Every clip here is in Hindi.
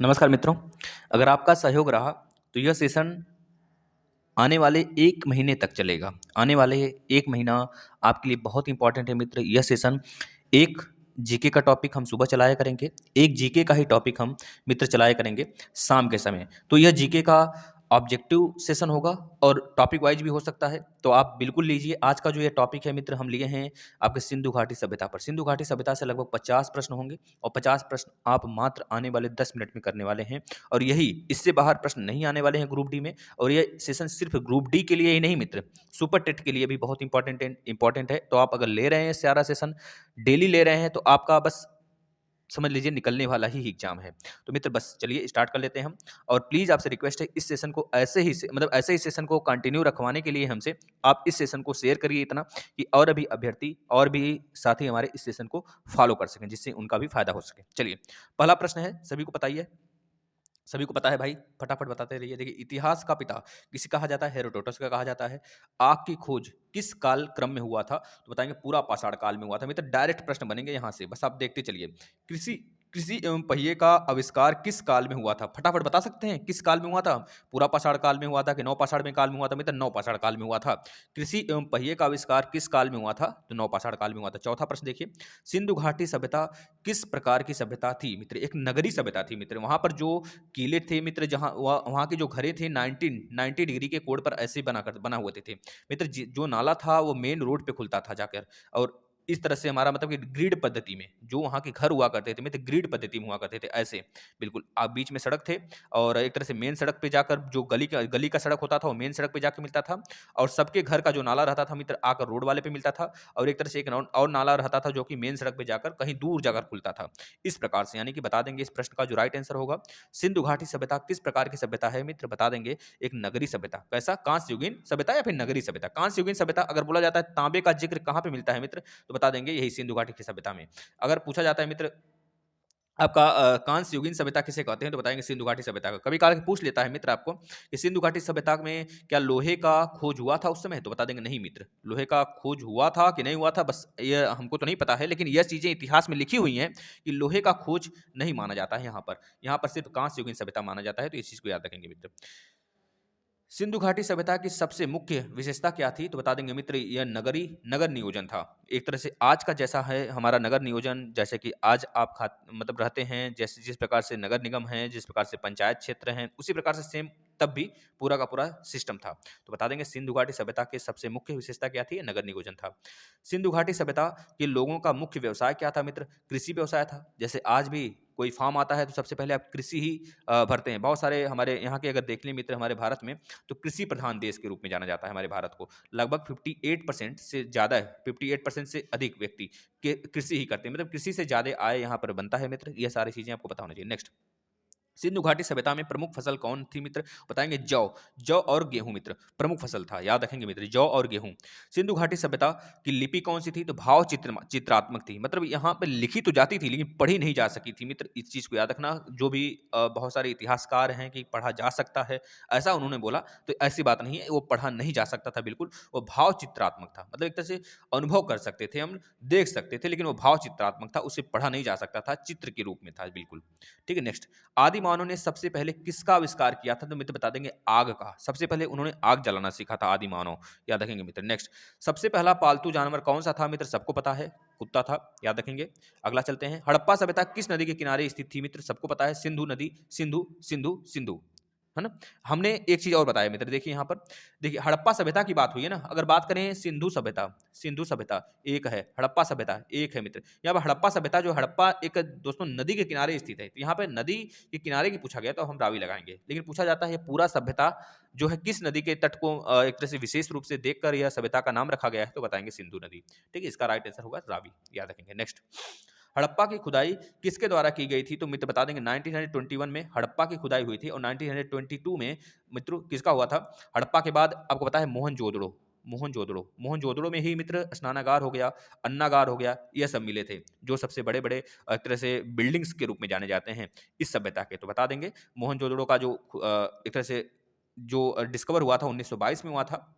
नमस्कार मित्रों। अगर आपका सहयोग रहा तो यह सेशन आने वाले 1 महीने तक चलेगा। आने वाले 1 महीना आपके लिए बहुत इम्पोर्टेंट है मित्र। यह सेशन एक जीके का टॉपिक हम सुबह चलाया करेंगे, एक जीके का ही टॉपिक हम मित्र चलाया करेंगे शाम के समय। तो यह जीके का ऑब्जेक्टिव सेशन होगा और टॉपिक वाइज भी हो सकता है। तो आप बिल्कुल लीजिए। आज का जो ये टॉपिक है मित्र, हम लिए हैं आपके सिंधु घाटी सभ्यता पर। सिंधु घाटी सभ्यता से लगभग 50 प्रश्न होंगे और 50 प्रश्न आप मात्र आने वाले 10 मिनट में करने वाले हैं। और यही, इससे बाहर प्रश्न नहीं आने वाले हैं ग्रुप डी में। और ये सेशन सिर्फ ग्रुप डी के लिए ही नहीं मित्र, सुपर टेट के लिए भी बहुत इंपॉर्टेंट है। तो आप अगर ले रहे हैं सारा सेशन, डेली ले रहे हैं, तो आपका बस समझ लीजिए निकलने वाला ही एग्जाम है। तो मित्र बस चलिए स्टार्ट कर लेते हैं हम। और प्लीज़ आपसे रिक्वेस्ट है, इस सेशन को ऐसे ही सेशन को कंटिन्यू रखवाने के लिए हमसे आप इस सेशन को शेयर करिए इतना कि और अभी अभ्यर्थी और भी साथी हमारे इस सेशन को फॉलो कर सकें, जिससे उनका भी फायदा हो सके। चलिए, पहला प्रश्न है, सभी को पता ही है, सभी को पता है भाई, फटाफट बताते रहिए। देखिए, इतिहास का पिता किसे कहा जाता है? हेरोडोटस का कहा जाता है। आग की खोज किस काल क्रम में हुआ था? तो बताएंगे पूरा पाषाण काल में हुआ था। मित्र डायरेक्ट प्रश्न बनेंगे यहाँ से, बस आप देखते चलिए। कृषि कृषि एवं पहिए का आविष्कार किस काल में हुआ था? फटाफट बता सकते हैं किस काल में हुआ था? पूरा पाषाण काल में हुआ था कि नौ पाषाण में काल में हुआ था? मित्र नौ पाषाण काल में हुआ था। कृषि एवं पहिए का आविष्कार किस काल में हुआ था? तो नौ पाषाण काल में हुआ था। चौथा प्रश्न देखिए, सिंधु घाटी सभ्यता किस प्रकार की सभ्यता थी? मित्र एक नगरी सभ्यता थी मित्र। वहां पर जो किले थे मित्र, जहाँ वहाँ के जो घरे थे 90 डिग्री के कोण पर ऐसे बना हुए थे मित्र। जो नाला था वो मेन रोड पे खुलता था जाकर। और इस तरह से हमारा मतलब कि ग्रिड पद्धति में जो वहाँ के घर हुआ करते थे मित्र, ग्रिड पद्धति में हुआ करते थे ऐसे। बिल्कुल, आप बीच में सड़क थे और एक तरह से मेन सड़क पे जाकर, जो गली का सड़क होता था वो मेन सड़क पे जाकर मिलता था। और सबके घर का जो नाला रहता था मित्र, आकर रोड वाले पे मिलता था। और एक तरह से एक और नाला रहता था जो कि मेन सड़क पे जाकर कहीं दूर जाकर खुलता था। इस प्रकार से, यानी कि बता देंगे इस प्रश्न का जो राइट आंसर होगा, सिंधु घाटी सभ्यता किस प्रकार की सभ्यता है मित्र? बता देंगे एक नगरी सभ्यता। कैसा? कांस्य युगीन सभ्यता या फिर नगरी सभ्यता। कांस्य युगीन सभ्यता अगर बोला जाता है, तांबे का जिक्र कहाँ पे मिलता है मित्र? तो बता देंगे यही सिंधु घाटी की सभ्यता में। अगर पूछा जाता है मित्र आपका कांस्य युगीन सभ्यता किसे कहते हैं? तो बताएंगे सिंधु घाटी सभ्यता का। कभी काल पूछ लेता है मित्र आपको कि सिंधु घाटी सभ्यता में क्या लोहे का खोज हुआ था उस समय? तो बता देंगे नहीं मित्र, लोहे का खोज हुआ था कि नहीं हुआ था, बस ये हमको तो नहीं पता है, लेकिन यह चीजें इतिहास में लिखी हुई हैं कि लोहे का खोज नहीं माना जाता है यहाँ पर सिर्फ कांस्य युगीन सभ्यता माना जाता है। तो इस चीज को याद रखेंगे मित्र। सिंधु घाटी सभ्यता की सबसे मुख्य विशेषता क्या थी? तो बता देंगे मित्र, यह नगर नियोजन था। एक तरह से आज का जैसा है हमारा नगर नियोजन, जैसे कि आज आप मतलब रहते हैं, जैसे जिस प्रकार से नगर निगम है, जिस प्रकार से पंचायत क्षेत्र हैं, उसी प्रकार से सेम तब भी पूरा का पूरा सिस्टम था। तो बता देंगे सिंधु घाटी सभ्यता की सबसे मुख्य विशेषता क्या थी? नगर नियोजन था। सिंधु घाटी सभ्यता के लोगों का मुख्य व्यवसाय क्या था मित्र? कृषि व्यवसाय था। जैसे आज भी कोई फार्म आता है तो सबसे पहले आप कृषि ही भरते हैं। बहुत सारे हमारे यहाँ के अगर देख लें मित्र, हमारे भारत में तो कृषि प्रधान देश के रूप में जाना जाता है हमारे भारत को। लगभग 58% से ज़्यादा है, 58% से अधिक व्यक्ति के कृषि ही करते हैं। मतलब कृषि से ज़्यादा आय यहाँ पर बनता है मित्र। ये सारी चीज़ें आपको पता होना चाहिए। नेक्स्ट, सिंधु घाटी सभ्यता में प्रमुख फसल कौन थी मित्र? बताएंगे जौ। जौ और गेहूं मित्र प्रमुख फसल था, याद रखेंगे मित्र, जौ और गेहूं। सिंधु घाटी सभ्यता की लिपि कौन सी थी? तो भाव चित्रात्मक थी। मतलब यहाँ पे लिखी तो जाती थी लेकिन पढ़ी नहीं जा सकी थी मित्र। इस चीज को याद रखना। जो भी बहुत सारे इतिहासकार हैं कि पढ़ा जा सकता है, ऐसा उन्होंने बोला, तो ऐसी बात नहीं है, वो पढ़ा नहीं जा सकता था बिल्कुल। वो भाव चित्रात्मक था, मतलब एक तरह से अनुभव कर सकते थे हम, देख सकते थे, लेकिन वो भाव चित्रात्मक था, उसे पढ़ा नहीं जा सकता था, चित्र के रूप में था बिल्कुल। ठीक है, नेक्स्ट, आदि मानव ने सबसे पहले किसका आविष्कार किया था? तो मित्र बता देंगे आग का। सबसे पहले उन्होंने आग जलाना सीखा था आदि मानव, याद रखेंगे मित्र। नेक्स्ट, सबसे पहला पालतू जानवर कौन सा था मित्र? सबको पता है, कुत्ता था, याद रखेंगे। अगला चलते हैं, हड़प्पा सभ्यता किस नदी के किनारे स्थित थी मित्र? सबको पता है, सिंधु नदी। सिंधु सिंधु सिंधु, है ना। हमने एक चीज और बताया मित्र, देखिए यहाँ पर, देखिए हड़प्पा सभ्यता की बात हुई है ना। अगर बात करें सिंधु सभ्यता एक है, हड़प्पा सभ्यता एक है मित्र। यहाँ पर हड़प्पा सभ्यता, जो हड़प्पा एक दोस्तों नदी के किनारे स्थित है, तो यहाँ पे नदी के किनारे की पूछा गया तो हम रावी लगाएंगे, लेकिन पूछा जाता है पूरा सभ्यता जो है किस नदी के तट को एक तरह से विशेष रूप से देखकर यह सभ्यता का नाम रखा गया है, तो बताएंगे सिंधु नदी। ठीक है, इसका राइट आंसर होगा रावी, याद रखेंगे। नेक्स्ट, हड़प्पा की खुदाई किसके द्वारा की गई थी? तो मित्र बता देंगे 1921 में हड़प्पा की खुदाई हुई थी और 1922 में मित्रों किसका हुआ था? हड़प्पा के बाद आपको पता है मोहनजोदड़ो में ही मित्र स्नानागार हो गया, अन्नागार हो गया, यह सब मिले थे, जो सबसे बड़े बड़े एक तरह से बिल्डिंग्स के रूप में जाने जाते हैं इस सभ्यता के। तो बता देंगे मोहनजोदड़ो का जो एक तरह से जो डिस्कवर हुआ था 1922 में हुआ था।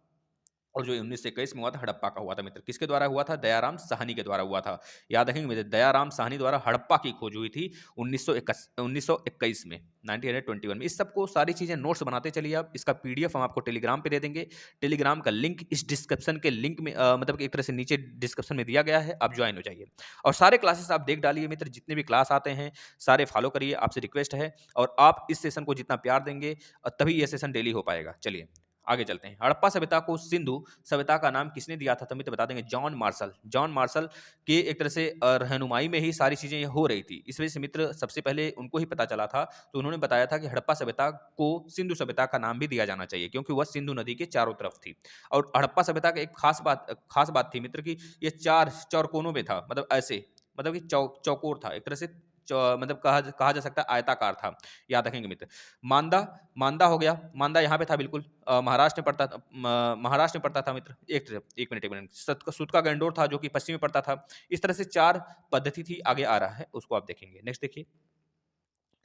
और जो 1921 में हुआ था हड़प्पा का हुआ था मित्र। किसके द्वारा हुआ था? दयाराम साहनी के द्वारा हुआ था। याद रखेंगे मित्र, दयाराम साहनी द्वारा हड़प्पा की खोज हुई थी 1921 में, 1921 में। इस सबको सारी चीज़ें नोट्स बनाते चलिए आप। इसका पीडीएफ हम आपको टेलीग्राम पे दे देंगे। टेलीग्राम का लिंक इस डिस्क्रिप्शन के लिंक में मतलब कि एक तरह से नीचे डिस्क्रिप्शन में दिया गया है, आप ज्वाइन हो जाइए। और सारे क्लासेस आप देख डालिए मित्र, जितने भी क्लास आते हैं सारे फॉलो करिए, आपसे रिक्वेस्ट है। और आप इस सेशन को जितना प्यार देंगे तभी ये सेशन डेली हो पाएगा। चलिए आगे चलते हैं। हड़प्पा सभ्यता को सिंधु सभ्यता का नाम किसने दिया था? तो मित्र बता देंगे, जॉन मार्शल। जॉन मार्शल के एक तरह से रहनुमाई में ही सारी चीजें हो रही थी। इस वजह से मित्र सबसे पहले उनको ही पता चला था, तो उन्होंने बताया था कि हड़प्पा सभ्यता को सिंधु सभ्यता का नाम भी दिया जाना चाहिए, क्योंकि वह सिंधु नदी के चारों तरफ थी। और हड़प्पा सभ्यता की एक खास बात थी मित्र कि ये चार चौकोनों में था, मतलब ऐसे, मतलब कि चौकोर था एक तरह से, मतलब कहा जा सकता है आयताकार था। याद रखेंगे मित्र। मांदा मांदा हो गया, मांदा यहाँ पे था बिल्कुल, महाराष्ट्र में पड़ता था, महाराष्ट्र में पड़ता था मित्र। एक मिनट, सुतका गंडोर था जो कि पश्चिम में पड़ता था। इस तरह से चार पद्धति थी, आगे आ रहा है उसको आप देखेंगे। नेक्स्ट देखिए,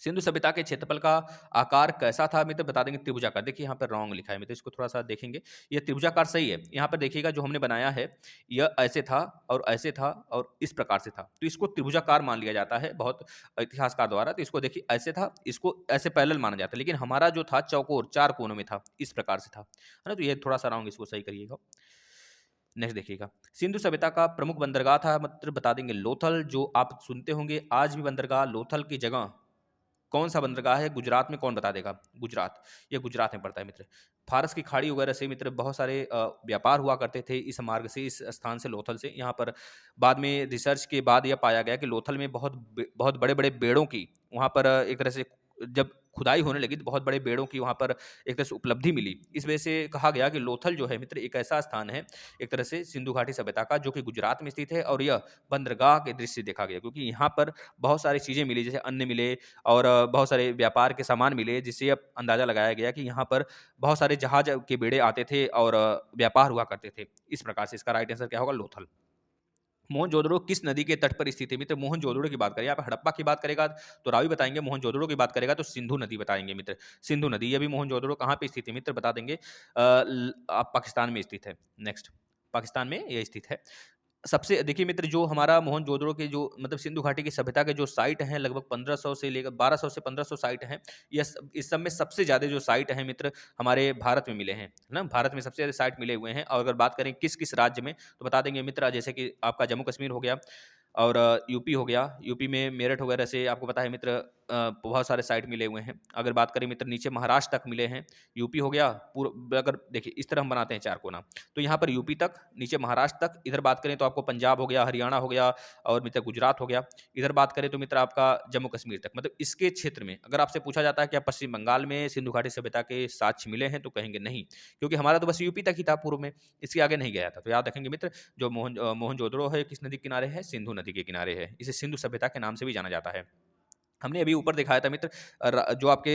सिंधु सभ्यता के क्षेत्रफल का आकार कैसा था मित्र? बता देंगे त्रिभुजाकार। देखिए यहाँ पर रॉन्ग लिखा है मित्र, इसको थोड़ा सा देखेंगे। ये त्रिभुजाकार सही है। यहाँ पर देखिएगा जो हमने बनाया है, यह ऐसे था और ऐसे था और इस प्रकार से था, तो इसको त्रिभुजाकार मान लिया जाता है बहुत इतिहासकार द्वारा। तो इसको देखिए ऐसे था, इसको ऐसे पैरेलल माना जाता है, लेकिन हमारा जो था चौकोर चार कोनों में था, इस प्रकार से था, है ना। तो ये थोड़ा सा रॉन्ग, इसको सही करिएगा। नेक्स्ट देखिएगा, सिंधु सभ्यता का प्रमुख बंदरगाह था मित्र, बता देंगे लोथल। जो आप सुनते होंगे आज भी बंदरगाह लोथल की जगह कौन सा बंदरगाह है गुजरात में? कौन बता देगा? गुजरात, ये गुजरात में पड़ता है मित्र। फारस की खाड़ी वगैरह से मित्र बहुत सारे व्यापार हुआ करते थे इस मार्ग से, इस स्थान से, लोथल से। यहाँ पर बाद में रिसर्च के बाद यह पाया गया कि लोथल में बहुत बड़े बड़े बेड़ों की वहाँ पर एक तरह से जब खुदाई होने लगी तो बहुत बड़े बेड़ों की वहाँ पर एक तरह से उपलब्धि मिली। इस वजह से कहा गया कि लोथल जो है मित्र एक ऐसा स्थान है एक तरह से सिंधु घाटी सभ्यता का, जो कि गुजरात में स्थित है। और यह बंदरगाह के दृष्टि से देखा गया, क्योंकि यहाँ पर बहुत सारी चीज़ें मिली, जैसे अन्न मिले और बहुत सारे व्यापार के सामान मिले, जिससे अब अंदाज़ा लगाया गया कि यहाँ पर बहुत सारे जहाज के बेड़े आते थे और व्यापार हुआ करते थे। इस प्रकार से इसका राइट आंसर क्या होगा? लोथल। मोहनजोदड़ो किस नदी के तट पर स्थित है मित्र? मोहनजोदड़ो की बात करें, आप हड़प्पा की बात करेगा तो रावी बताएंगे, मोहनजोदड़ो की बात करेगा तो सिंधु नदी बताएंगे मित्र। सिंधु नदी, ये भी मोहनजोदड़ो कहाँ पे स्थित है मित्र? बता देंगे आप पाकिस्तान में स्थित है। नेक्स्ट, पाकिस्तान में ये स्थित है। सबसे देखिए मित्र, जो हमारा मोहनजोदड़ो के जो मतलब सिंधु घाटी की सभ्यता के जो साइट हैं, लगभग 1500 से लेकर 1200 से 1500 साइट हैं। इस सब में सबसे ज़्यादा जो साइट हैं मित्र हमारे भारत में मिले हैं, है ना। भारत में सबसे ज़्यादा साइट मिले हुए हैं। और अगर बात करें किस किस राज्य में, तो बता देंगे मित्र, जैसे कि आपका जम्मू कश्मीर हो गया और यूपी हो गया। यूपी में मेरठ वगैरह से आपको पता है मित्र बहुत सारे साइट मिले हुए हैं। अगर बात करें मित्र नीचे महाराष्ट्र तक मिले हैं, यूपी हो गया पूरा। अगर देखिए इस तरह हम बनाते हैं चार कोना, तो यहाँ पर यूपी तक, नीचे महाराष्ट्र तक। इधर बात करें तो आपको पंजाब हो गया, हरियाणा हो गया और मित्र गुजरात हो गया। इधर बात करें तो मित्र आपका जम्मू कश्मीर तक। मतलब इसके क्षेत्र में अगर आपसे पूछा जाता है कि आप पश्चिम बंगाल में सिंधु घाटी सभ्यता के साक्ष्य मिले हैं, तो कहेंगे नहीं, क्योंकि हमारा तो बस यूपी तक ही था पूर्व में, इसके आगे नहीं गया था। तो याद रखेंगे मित्र, जो मोहनजोदड़ो है किस नदी के किनारे है? सिंधु नदी के किनारे है। इसे सिंधु सभ्यता के नाम से भी जाना जाता है। हमने अभी ऊपर दिखाया था मित्र, जो आपके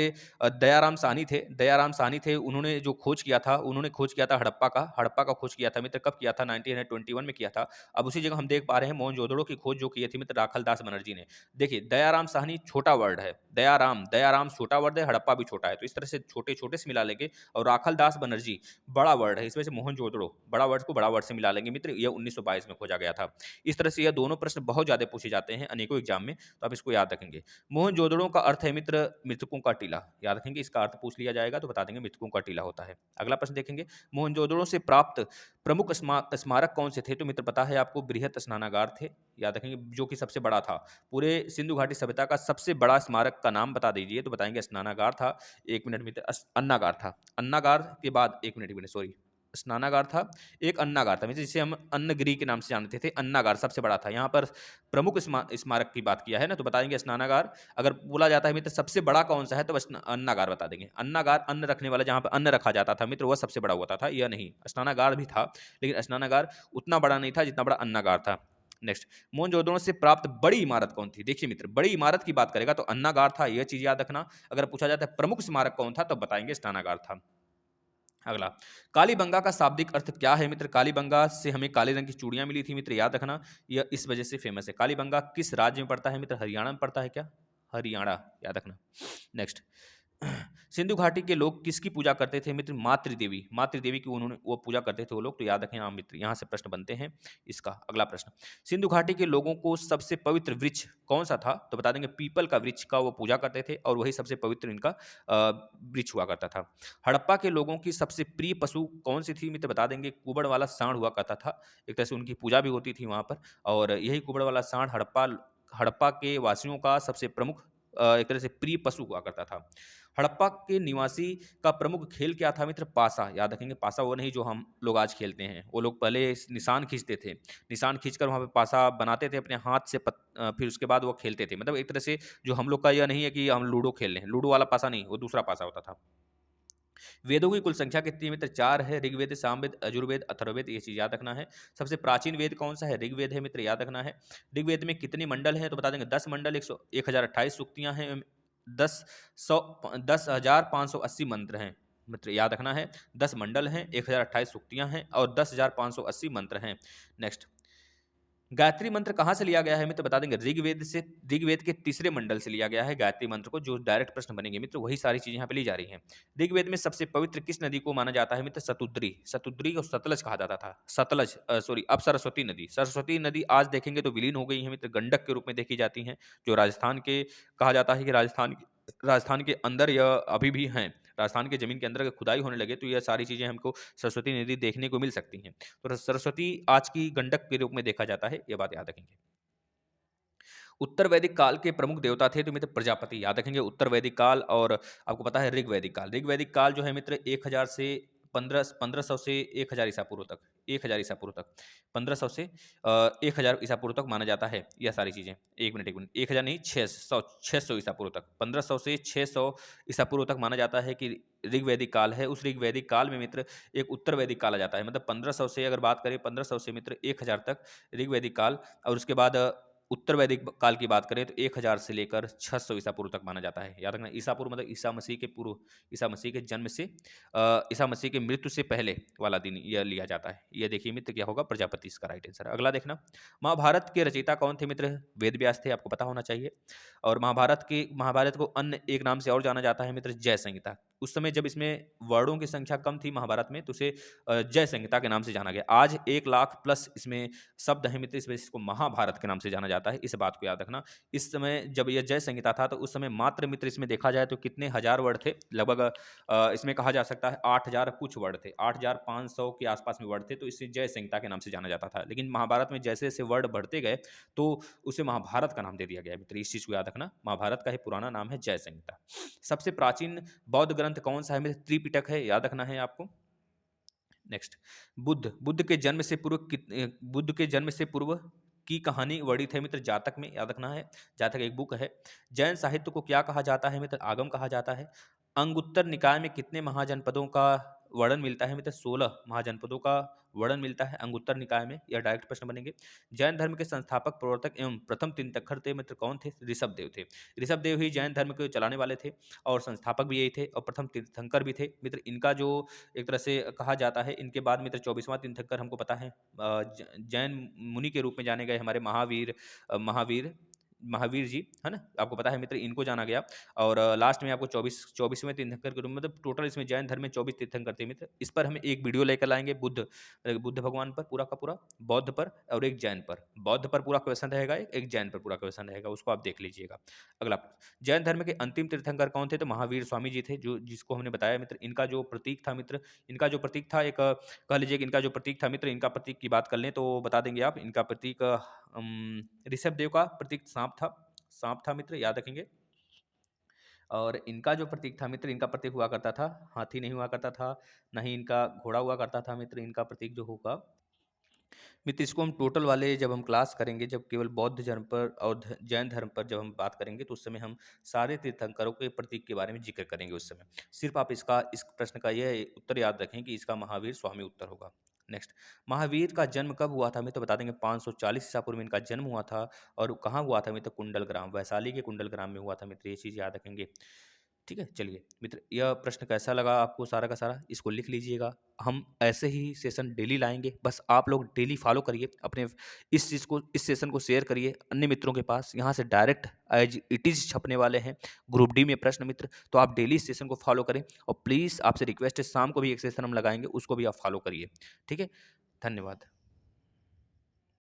दयाराम साहनी थे, दयाराम साहनी थे, उन्होंने जो खोज किया था, उन्होंने खोज किया था हड़प्पा का खोज किया था मित्र। कब किया था? 1921 में किया था। अब उसी जगह हम देख पा रहे हैं मोहनजोदड़ो की खोज जो की थी मित्र राखल दास बनर्जी ने। देखिए दयाराम साहनी छोटा वर्ड है, दयाराम छोटा वर्ड है, हड़प्पा भी छोटा है, तो इस तरह से छोटे छोटे से मिला लेंगे। और राखल दास बनर्जी बड़ा वर्ड है, इस वजह से मोहनजोदड़ो बड़ा वर्ड को बड़ा वर्ड से मिला लेंगे मित्र। यह 1922 में खोजा गया था। इस तरह से यह दोनों प्रश्न बहुत ज्यादा पूछे जाते हैं अनेकों एग्जाम में, तो आप इसको याद रखेंगे। मोहनजोदड़ो का अर्थ है मित्र मृतकों का टीला। याद रखेंगे, इसका अर्थ पूछ लिया जाएगा तो बता देंगे मृतकों का टीला होता है। अगला प्रश्न देखेंगे, मोहनजोदड़ो से प्राप्त प्रमुख स्मारक कौन से थे? तो मित्र पता है आपको, बृहत स्नानागार थे। याद रखेंगे, जो कि सबसे बड़ा था पूरे सिंधु घाटी सभ्यता का सबसे बड़ा स्मारक का नाम बता दीजिए, तो बताएंगे स्नानागार था। एक मिनट मित्र, अन्नागार था। अन्नागार के बाद एक मिनट सॉरी, स्नानागार था, एक अन्नागार था, जिसे हम अन्नगिरी के नाम से जानते थे। अन्नागार सबसे बड़ा था। यहाँ पर प्रमुख स्मारक की बात किया है ना, तो बताएंगे स्नानागार। अगर बोला जाता है मित्र सबसे बड़ा कौन सा है, तो अन्नागार बता देंगे। अन्नागार अन्न रखने वाला, जहाँ पर अन्न रखा जाता था मित्र, वह सबसे बड़ा होता था। यह नहीं, स्नानागार भी था, लेकिन स्नानागार उतना बड़ा नहीं था जितना बड़ा अन्नागार था। नेक्स्ट, मोहनजोदड़ो से प्राप्त बड़ी इमारत कौन थी? देखिए मित्र, बड़ी इमारत की बात करेगा तो अन्नागार था, यह चीज याद रखना। अगर पूछा जाता है प्रमुख स्मारक कौन था, तो बताएंगे स्नानागार था। अगला, कालीबंगा का शाब्दिक अर्थ क्या है मित्र? कालीबंगा से हमें काले रंग की चूड़ियां मिली थी मित्र, याद रखना। यह इस वजह से फेमस है। कालीबंगा किस राज्य में पड़ता है मित्र? हरियाणा में पड़ता है क्या? हरियाणा, याद रखना। नेक्स्ट, सिंधु घाटी के लोग किसकी पूजा करते थे मित्र? मातृदेवी, मातृदेवी की उन्होंने वो पूजा करते थे वो लोग, तो याद रखें हाँ मित्र, यहाँ से प्रश्न बनते हैं। इसका अगला प्रश्न, सिंधु घाटी के लोगों को सबसे पवित्र वृक्ष कौन सा था? तो बता देंगे पीपल का वृक्ष का वो पूजा करते थे और वही सबसे पवित्र इनका वृक्ष हुआ करता था। हड़प्पा के लोगों की सबसे प्रिय पशु कौन सी थी मित्र? बता देंगे कुबड़ वाला सांड हुआ करता था, एक तरह से उनकी पूजा भी होती थी वहाँ पर, और यही कुबड़ वाला सांड हड़प्पा हड़प्पा के वासियों का सबसे प्रमुख एक तरह से प्रिय पशु हुआ करता था। हड़प्पा के निवासी का प्रमुख खेल क्या था मित्र? पासा, याद रखेंगे पासा वो नहीं जो हम लोग आज खेलते हैं, वो लोग पहले निशान खींचते थे, निशान खींचकर वहाँ पे पासा बनाते थे अपने हाथ से फिर उसके बाद वो खेलते थे, मतलब एक तरह से जो हम लोग का यह नहीं है कि हम लूडो खेल रहे हैं, लूडो वाला पासा नहीं, वो दूसरा पासा होता था। वेदों की कुल संख्या कितनी है मित्र? 4 है, ऋग्वेद, सामवेद, यजुर्वेद, अथर्ववेद, ये चीज़ याद रखना है। सबसे प्राचीन वेद कौन सा है? ऋग्वेद है मित्र, याद रखना है। ऋग्वेद में कितने मंडल हैं? तो बता देंगे 10 मंडल, 1028 सूक्तियाँ हैं, 10,580 मंत्र हैं मित्र, याद रखना है। 10 मंडल हैं, 1028 सूक्तियाँ हैं और 10,580 मंत्र हैं। नेक्स्ट, गायत्री मंत्र कहाँ से लिया गया है मित्र? बता देंगे ऋग्वेद से, ऋग्वेद के तीसरे मंडल से लिया गया है गायत्री मंत्र को, जो डायरेक्ट प्रश्न बनेंगे मित्र वही सारी चीजें यहाँ पे ली जा रही हैं। ऋग्वेद में सबसे पवित्र किस नदी को माना जाता है मित्र? सतुद्री, सतुद्री को सतलज कहा जाता था, सतलज सॉरी अब सरस्वती नदी, सरस्वती नदी आज देखेंगे तो विलीन हो गई है मित्र, गंडक के रूप में देखी जाती हैं, जो राजस्थान के कहा जाता है कि राजस्थान के अंदर यह अभी भी हैं, राजस्थान के जमीन के अंदर अगर खुदाई होने लगे तो यह सारी चीजें हमको सरस्वती नदी देखने को मिल सकती हैं। तो सरस्वती आज की गंडक के रूप में देखा जाता है, यह बात याद रखेंगे। उत्तर वैदिक काल के प्रमुख देवता थे तो मित्र प्रजापति, याद रखेंगे उत्तर वैदिक काल, और आपको पता है ऋग वैदिक काल, ऋग वैदिक काल जो है मित्र 1000 से 1500 से 1000 ईसा पूर्व तक, 1000 ईसा पूर्व तक, 1500 से 1000 ईसा पूर्व तक माना जाता है यह सारी चीजें। एक मिनट 1000 नहीं, 600 ईसा पूर्व तक, 1500 से 600 ईसा पूर्व तक माना जाता है कि ऋग वैदिक काल है। उस ऋग वैदिक काल में मित्र एक उत्तर वैदिक काल आ जाता है, मतलब 1500 से अगर बात करें 1500 से मित्र 1000 तक ऋग वैदिक काल, और उसके बाद उत्तर वैदिक काल की बात करें तो 1000 से लेकर 600 ईसा पूर्व तक माना जाता है। याद रखना ईसा पूर्व मतलब ईसा मसीह के पूर्व, ईसा मसीह के जन्म से ईसा मसीह के मृत्यु से पहले वाला दिन यह लिया जाता है। यह देखिए मित्र क्या होगा? प्रजापति इसका राइट आंसर। अगला देखना, महाभारत के रचयिता कौन थे मित्र? वेद व्यास थे, आपको पता होना चाहिए। और महाभारत को अन्य एक नाम से और जाना जाता है मित्र, जय संहिता। उस समय जब इसमें वर्णों की संख्या कम थी महाभारत में तो उसे जय संहिता के नाम से जाना गया। आज 1 लाख प्लस इसमें शब्द है मित्र, इसमें इसको महाभारत के नाम से जाना जाता है, इस बात को याद रखना। इस समय जब यह जय संहिता था तो उस समय मात्र मित्र इसमें देखा जाए तो कितने हजार वर्ड थे? लगभग इसमें कहा जा सकता है 8000 कुछ वर्ड थे, 8500 के आसपास में वर्ड थे, तो इसे जय संहिता के नाम से जाना जाता था। लेकिन महाभारत में जैसे जैसे वर्ड बढ़ते गए तो उसे महाभारत का नाम दे दिया गया मित्र, इस चीज को याद रखना। महाभारत का ही पुराना नाम है जय संहिता। सबसे प्राचीन बौद्ध ग्रंथ कौन सा है मित्र? त्रिपिटक है, याद रखना है आपको। नेक्स्ट, बुद्ध के जन्म से पूर्व बुद्ध के जन्म से पूर्व की कहानी वर्णित है मित्र जातक में, याद रखना है। जातक एक बुक है। जैन साहित्य को क्या कहा जाता है मित्र? आगम कहा जाता है। अंगुत्तर निकाय में कितने महाजनपदों का वर्णन मिलता है मित्र? 16 महाजनपदों का वर्णन मिलता है अंगुत्तर निकाय में, यह डायरेक्ट प्रश्न बनेंगे। जैन धर्म के संस्थापक, प्रवर्तक एवं प्रथम तीर्थंकर थे मित्र कौन थे? ऋषभदेव थे। ऋषभदेव ही जैन धर्म के चलाने वाले थे और संस्थापक भी यही थे और प्रथम तीर्थंकर भी थे मित्र। इनका जो एक तरह से कहा जाता है, इनके बाद मित्र 24वां तीर्थंकर हमको पता है जैन मुनि के रूप में जाने गए हमारे महावीर महावीर जी, है ना, आपको पता है मित्र, इनको जाना गया। और लास्ट में आपको 24वें तीर्थंकर के रूप में, मतलब टोटल इसमें जैन धर्म में 24 तीर्थंकर थे मित्र। इस पर हम एक वीडियो लेकर लाएंगे, बुद्ध भगवान पर पूरा का पूरा, बौद्ध पर और एक जैन पर। बौद्ध पर पूरा क्वेश्चन रहेगा, एक जैन पर पूरा क्वेश्चन रहेगा, उसको आप देख लीजिएगा। अगला, जैन धर्म के अंतिम तीर्थंकर कौन थे? तो महावीर स्वामी जी थे, जो जिसको हमने बताया मित्र। इनका जो प्रतीक था मित्र, इनका जो प्रतीक था एक कह लीजिए कि इनका जो प्रतीक था मित्र, इनका प्रतीक की बात कर लें तो बता देंगे आप। इनका प्रतीक ऋषभ देव का प्रतीक सांप था मित्र, याद रखेंगे। और इनका जो प्रतीक था मित्र, इनका प्रतीक हुआ करता था, हाथी नहीं हुआ करता था, ना ही इनका घोड़ा हुआ करता था मित्र। इनका प्रतीक जो होगा मित्र, इसको हम टोटल वाले जब हम क्लास करेंगे, जब केवल बौद्ध धर्म पर और जैन धर्म पर जब हम बात करेंगे तो उस समय हम सारे तीर्थंकरों के प्रतीक के बारे में जिक्र करेंगे उस समय। सिर्फ आप इस प्रश्न का यह उत्तर याद रखें कि इसका महावीर स्वामी उत्तर होगा। नेक्स्ट, महावीर का जन्म कब हुआ था? मैं तो बता देंगे 540 ईसा पूर्व में इनका जन्म हुआ था। और कहाँ हुआ था मित्र? कुंडल ग्राम, वैशाली के कुंडल ग्राम में हुआ था मित्र, ये चीज़ याद रखेंगे। ठीक है, चलिए मित्र, यह प्रश्न कैसा लगा आपको सारा का सारा, इसको लिख लीजिएगा। हम ऐसे ही सेशन डेली लाएँगे, बस आप लोग डेली फॉलो करिए, अपने इस चीज़ को, इस सेशन को शेयर करिए अन्य मित्रों के पास। यहाँ से डायरेक्ट एज़ इट इज़ छपने वाले हैं ग्रुप डी में प्रश्न मित्र, तो आप डेली इस सेशन को फॉलो करें और प्लीज़ आपसे रिक्वेस्ट है, शाम को भी एक सेशन हम लगाएँगे, उसको भी आप फॉलो करिए। ठीक है? धन्यवाद।